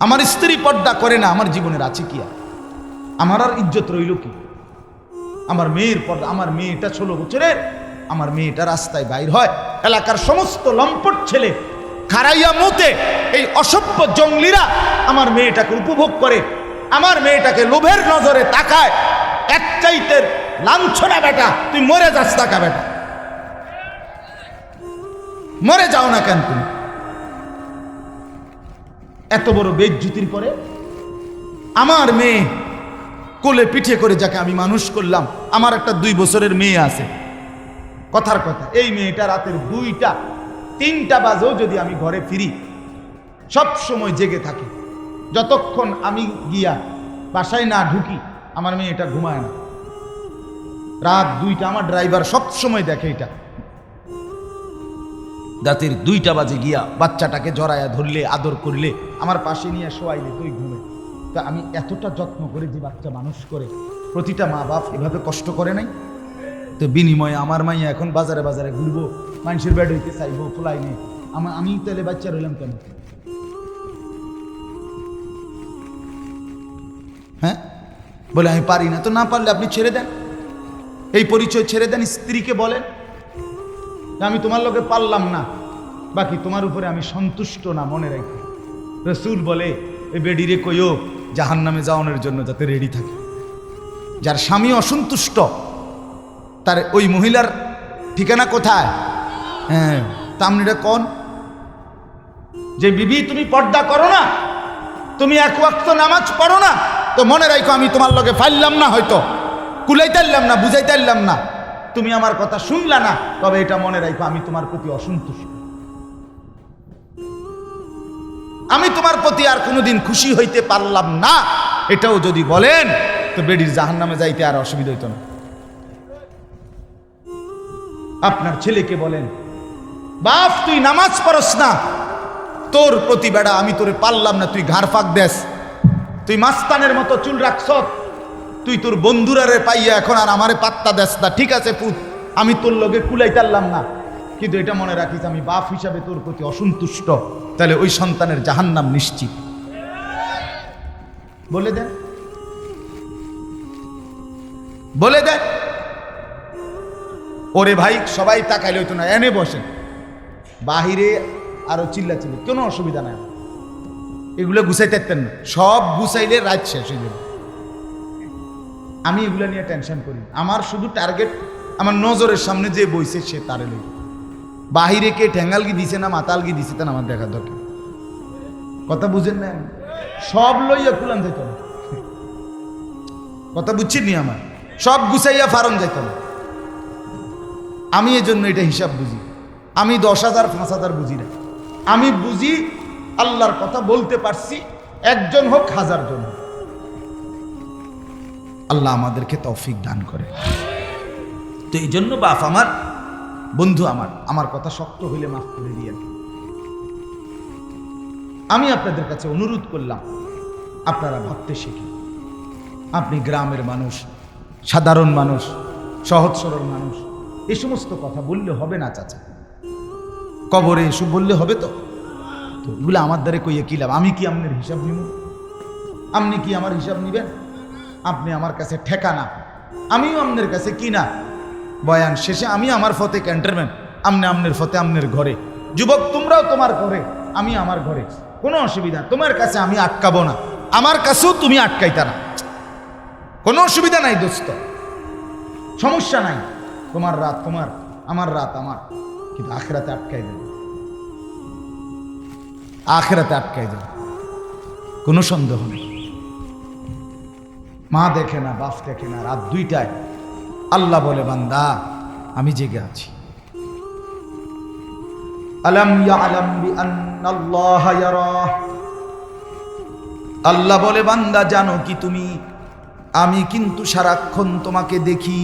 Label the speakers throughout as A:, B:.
A: আমার স্ত্রী পর্দা করে না, আমার জীবনের আছে কি আর? আমার আর ইজ্জত রইল কি? আমার মেয়ের পর্দা, আমার মেয়েটা 16 বছরের, আমার মেয়েটা রাস্তায় বাইর হয়, এলাকার সমস্ত লম্পট ছেলে খারাইয়া মুতে এই অসভ্য জঙ্গলিরা আমার মেয়েটাকে উপভোগ করে, আমার মেয়েটাকে লোভের নজরে তাকায়। এক চাইতে লাঞ্ছনা বেটা, তুই মরে যাস টাকা বেটা, মরে যাও না কেন তুমি? এত বড় বেইজ্জতির পরে আমার মেয়ে কোলে পিঠে করে যাকে আমি মানুষ করলাম, আমার একটা 2 বছরের মেয়ে আছে, কথার কথা এই মেয়েটা রাতের 2টা 3টা বাজেও যদি আমি ঘরে ফিরি সব সময় জেগে থাকে। যতক্ষণ আমি গিয়া বাসায় না ঢুকি আমার মেয়েটা ঘুমায় না। রাত 2টা, আমার ড্রাইভার সব সময় দেখে এটা, রাতের 2টা বাজে গিয়া বাচ্চাটাকে জড়ায়া ধরলে, আদর করলে, আমার পাশে নিয়ে শোয়াইলে তুই ঘুমে। তা আমি এতটা যত্ন করে যে বাচ্চা মানুষ করে, প্রতিটা মা বাপ এভাবে কষ্ট করে নাই? তো বিনিময়ে আমার মাইয়া এখন বাজারে বাজারে ঘুরবো, মানুষের বেড হইতে চাইবো, খোলাই নেই, আমি তাহলে বাচ্চা রইলাম কেন? হ্যাঁ, বলে আমি পারি না। তো না পারলে আপনি ছেড়ে দেন, এই পরিচয় ছেড়ে দেন, স্ত্রীকে বলেন আমি তোমার লোকে পারলাম না, বাকি তোমার উপরে আমি সন্তুষ্ট না, মনে রাখি। রসুল বলে এই বেডিরে কইও জাহান্নামে যাওয়ানোর জন্য যাতে রেডি থাকে। যার স্বামী অসন্তুষ্ট তার ওই মহিলার ঠিকানা কোথায়? হ্যাঁ, তামনিটা কোন? যে বিবি তুমি পর্দা করো না, তুমি 1 ওয়াক্ত নামাজ পড়ো না, তো মনে রাখো আমি তোমার লগে ফাইললাম না, হয়তো কুলাইতাইলাম না, বুঝাইতাইলাম না, তুমি আমার কথা শুনলা না, তবে এটা মনে রাখো আমি তোমার প্রতি অসন্তুষ্ট, আমি তোমার প্রতি আর কোনোদিন খুশি হইতে পারলাম না। এটাও যদি বলেন তো বেডির জাহান্নামে যাইতে আর অসুবিধা হইতো না। আপনার ছেলেকে বলেন বাপ তুই নামাজ পড়স না, তোর প্রতি বেড়া আমি তোরে পারলাম না, তুই ঘাড় ফাঁক দেস, তুই মাস্তানের মতো চুল রাখছ, তুই তোর বন্ধুরারে পাইয়া এখন আর আমারে পাত্তা দেস না। ঠিক আছে পুত, আমি তোর লগে কুলাইতারলাম না, কিন্তু এটা মনে রাখিস আমি বাপ হিসাবে তোর প্রতি অসন্তুষ্ট, তাহলে ওই সন্তানের জাহান্নাম নিশ্চিত। বলে দেন, বলে দেন। ওরে ভাই সবাই তাকাইলে হইতো না, এনে বসেন, বাহিরে আরো চিল্লাচিল্লি, কোনো অসুবিধা নাই, এগুলো গুছাইতে পারতেন না, সব গুছাইলে রাত শেষ হয়ে যাবে। আমি এগুলো নিয়ে টেনশন করি, আমার শুধু টার্গেট আমার নজরের সামনে যে বইছে সে তারে লই। বাহিরে কে ঠ্যাঙ্গালগি দিছে না মাতালগি দিছে তা আমার দেখা দরকার, কথা বুঝেন না? সব লইয়া কুলান যেত না, কথা বুঝছেন নি? আমার সব গুছাইয়া ফারন যেত না। আমি এজন্য এটা হিসাব বুঝি, আমি 10,000 5,000 বুঝি না, আমি বুঝি আল্লাহর কথা বলতে পারছি, 1 জন হোক 1000 জন হোক। আল্লাহ আমাদেরকে তৌফিক দান করে। তো এই জন্য বাপ আমার, বন্ধু আমার কথা শক্ত হইলে মাফ করে দিয়েন। আমি আপনাদের কাছে অনুরোধ করলাম আপনারা ভাবতে শিখেন। আপনি গ্রামের মানুষ, সাধারণ মানুষ, সহজ সরল মানুষ, এই সমস্ত কথা বললে হবে না চাচা, কবরে এসব বললে হবে? তো এগুলো আমার দ্বারে কইয়ে কি লাভ? আমি কি আপনার হিসাব নিব? আপনি কি আমার হিসাব নিবেন? আপনি আমার কাছে ঠেকানা, আমিও আপনার কাছে কিনা। বয়ান শেষে আমি আমার ফতে ক্যান্টারম্যান, আপনি আপনার ফতে আপনার ঘরে। যুবক তোমরাও তোমার ঘরে, আমি আমার ঘরে, কোনো অসুবিধা, তোমার কাছে আমি আটকাবো না, আমার কাছেও তুমি আটকাইতা না, কোনো অসুবিধা নাই দোস্ত, সমস্যা নাই। তোমার রাত তোমার, আমার রাত আমার, কিন্তু আখিরাতে আটকাই দেবে, আখিরাতে আটকাই দেবে, কোনো সন্দেহ নেই। মা দেখে না, বাপ দেখে না, রাত 2টায় আল্লাহ বলে বান্দা আমি জেগে আছি। আলাম ইয়ালাম বিআন্নাল্লাহা ইয়ারা, আল্লাহ বলে বান্দা জানো কি তুমি আমি কিন্তু সারাক্ষণ তোমাকে দেখি।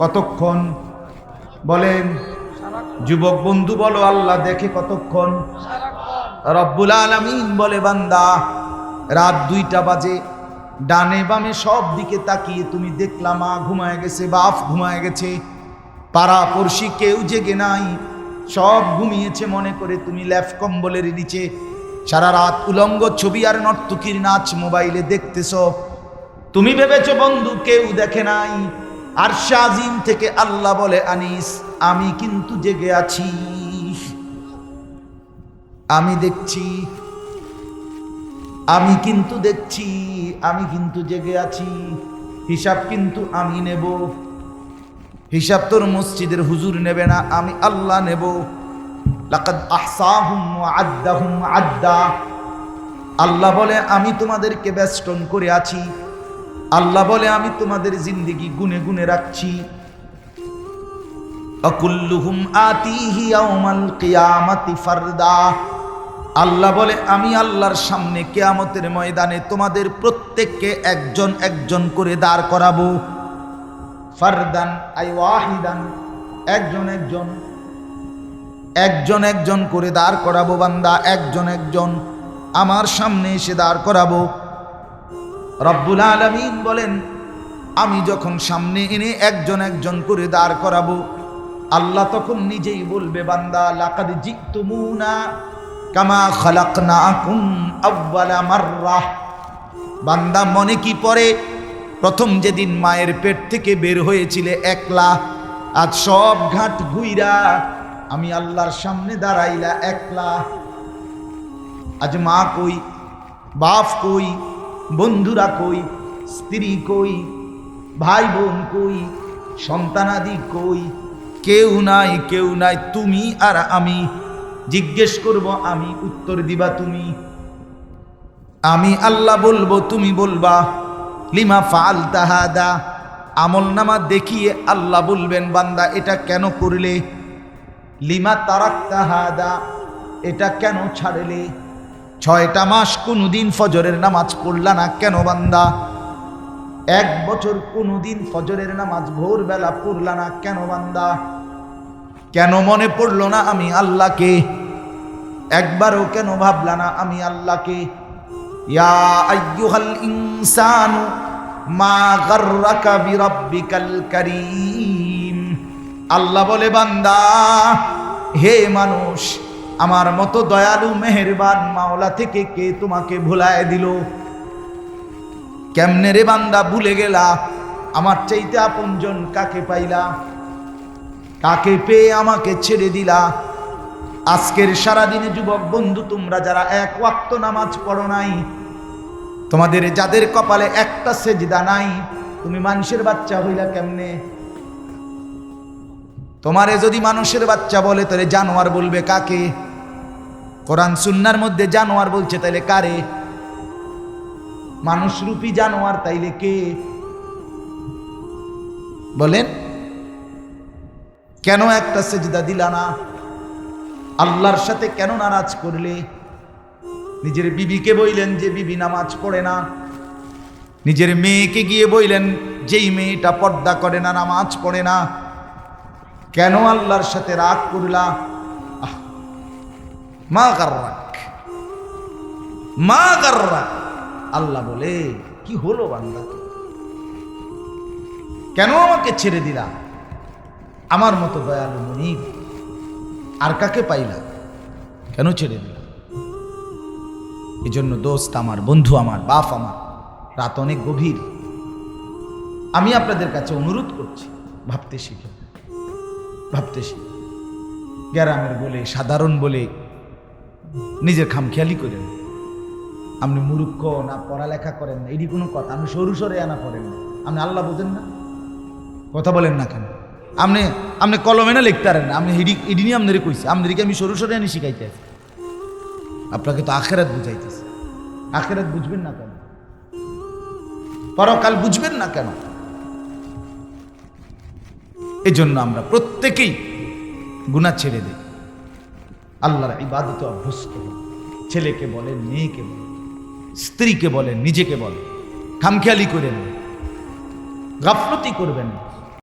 A: কতক্ষণ বলেন? যুবক বন্ধু বলো, আল্লাহ দেখে কতক্ষণ? রব্বুল আলামিন বলে বান্দা রাত 2টা বাজে, ডানে বামে সব দিকে তাকিয়ে তুমি দেখলা মা ঘুমায় গেছে, বাপ ঘুমায় গেছে, পাড়া পড়শি কেউ জেগে নাই, সব ঘুমিয়েছে মনে করে তুমি ল্যাফ কম্বলের নিচে সারা রাত উলঙ্গ ছবি আর নর্তকীর নাচ মোবাইলে দেখতেছ। তুমি ভেবেছো বন্ধু কেউ দেখে নাই। আর শাজিম থেকে আল্লাহ বলে, আনিস আমি কিন্তু জেগে আছি, আমি দেখছি, আমি কিন্তু দেখছি, আমি কিন্তু জেগে আছি, হিসাব কিন্তু আমি নেব। হিসাব তোর মসজিদের হুজুর নেবে না, আমি আল্লাহ নেব। লাকাদ আহসাহুম ওয়া আদ্দাহুম আদ্দা। আল্লাহ বলে আমি তোমাদেরকে বেষ্টন করে আছি। আল্লাহ বলে আমি তোমাদের জিন্দেগি গুনে গুনে রাখছি। আকুল্লুহুম আতিহি ইয়াউমাল কিয়ামাতি ফারদা। আল্লাহ বলে আমি আল্লাহর সামনে কিয়ামতের ময়দানে তোমাদের প্রত্যেককে একজন একজন করে দাঁড় করাবো। ফারদান আই ওয়াহিদান, একজন একজন, একজন একজন করে দাঁড় করাবো বান্দা, একজন একজন আমার সামনে এসে দাঁড় করাবো। রব্বুল আলামিন বলেন আমি যখন সামনে এনে একজন একজন করে দাঁড় করাবো, আল্লাহ তখন নিজেই বলবে, বান্দা লাকাদ জিতুমুনা কামা খালাকনাকুম আউয়ালা মাররাহ। বান্দা মনে কি পড়ে প্রথম যেদিন মায়ের পেট থেকে বের হয়েছিলে একলা, আজ সব ঘাট ঘুইরা আমি আল্লাহর সামনে দাঁড়াইলা একলা। আজ মা কই, বাপ কই, বন্ধুরা কই, স্ত্রী কই, ভাই বোন কই, সন্তানাদি কই, কেউ নাই, কেউ নাই, তুমি আর আমি। জিজ্ঞেস করব আমি, উত্তর দিবা তুমি। আমি আল্লাহ বলবো, তুমি বলবা লিমা ফাআলতা হাদা। আমল নামা দেখিয়ে আল্লাহ বলবেন, বান্দা এটা কেন করলে? লিমা তারাকতা হাদা, এটা কেন ছাড়লে? 6টা মাস কোনদিন ফজরের নামাজ পড়লা না কেন বান্দা? 1 বছর কোনদিন ফজরের নামাজ ভোরবেলা পড়লা না কেন বান্দা? কেন মনে পড়লো না আমি আল্লাহকে? একবারও কেন ভাবলা না আমি আল্লাহকে? ইয়া আইয়ুহাল ইনসানু মা গাররাকা বিরাব্বিকাল কারীম। আল্লাহ বলে, বান্দা হে মানুষ, আমার মতো দয়ালু মেহেরবান মাওলা থেকে কে তোমাকে ভুলায় দিল? কেমনে রে বান্দা ভুলে গেলা? আমার চাইতে আপনজন কাকে পাইলা? কাকে পেয়ে আমাকে ছেড়ে দিলা? আজকের সারাদিনে যুবক বন্ধু তোমরা যারা 1 ওয়াক্ত নামাজ পড়ো নাই, তোমাদের যাদের কপালে একটা সেজদা নাই, তুমি মানুষের বাচ্চা হইলা কেমনে? তোমারে যদি মানুষের বাচ্চা বলে তাহলে জানোয়ার বলবে কাকে? কোরআন সুন্নাহর মধ্যে জানোয়ার বলছে, তাইলে কারে? মানুষরূপী জানোয়ার তাইলে কে বলেন? কেন একটা সেজদা দিলা না? আল্লাহর সাথে কেন নারাজ করলে? নিজের বিবিকে বইলেন যে বিবি নামাজ পড়ে না, নিজের মেয়েকে গিয়ে বইলেন যেই মেয়েটা পর্দা করে না, নামাজ পড়ে না। কেন আল্লাহর সাথে রাগ করলা? মা গাররাক, মা গাররাক। আল্লাহ বলে কি হলো বান্দা, কেন আমাকে ছেড়ে দিলা? আমার মতো দয়ালু মুনিব আর কাকে পাইলা? কেন ছেড়ে দিলা? এই জন্য দোস্ত আমার, বন্ধু আমার, বাপ আমার, রাত অনেক গভীর। আমি আপনাদের কাছে অনুরোধ করছি, ভাবতে শিখে, ভাবতে শিখে। গ্রামের বলে, সাধারণ বলে নিজের খামখেয়ালি করেন। আপনি মূর্খ না, পড়ালেখা করেন না, এটি কোনো কথা। আপনি সরু সরে আনা পড়েন না, আপনি আল্লাহ বোঝেন না, কথা বলেন না কেন? আপনি কলমে না লিখতে পারেন না, আপনি এডি নিয়ে আপনাদের কইছি, আপনাদেরকে আমি সরু সরে আনি শিখাইতে আছি। আপনাকে তো আখেরাত বুঝাইতেছি। আখেরাত বুঝবেন না কেন? পরকাল বুঝবেন না কেন? এই জন্য আমরা প্রত্যেকেই গুনাহ ছেড়ে দিই, আল্লাহর ইবাদতে অভ্যস্ত হই। ছেলেকে বলেন, মেয়েকে বলেন, স্ত্রীকে বলেন, নিজেকে বলেন, খামখেয়ালি করেন, গাফলতি করবেন না।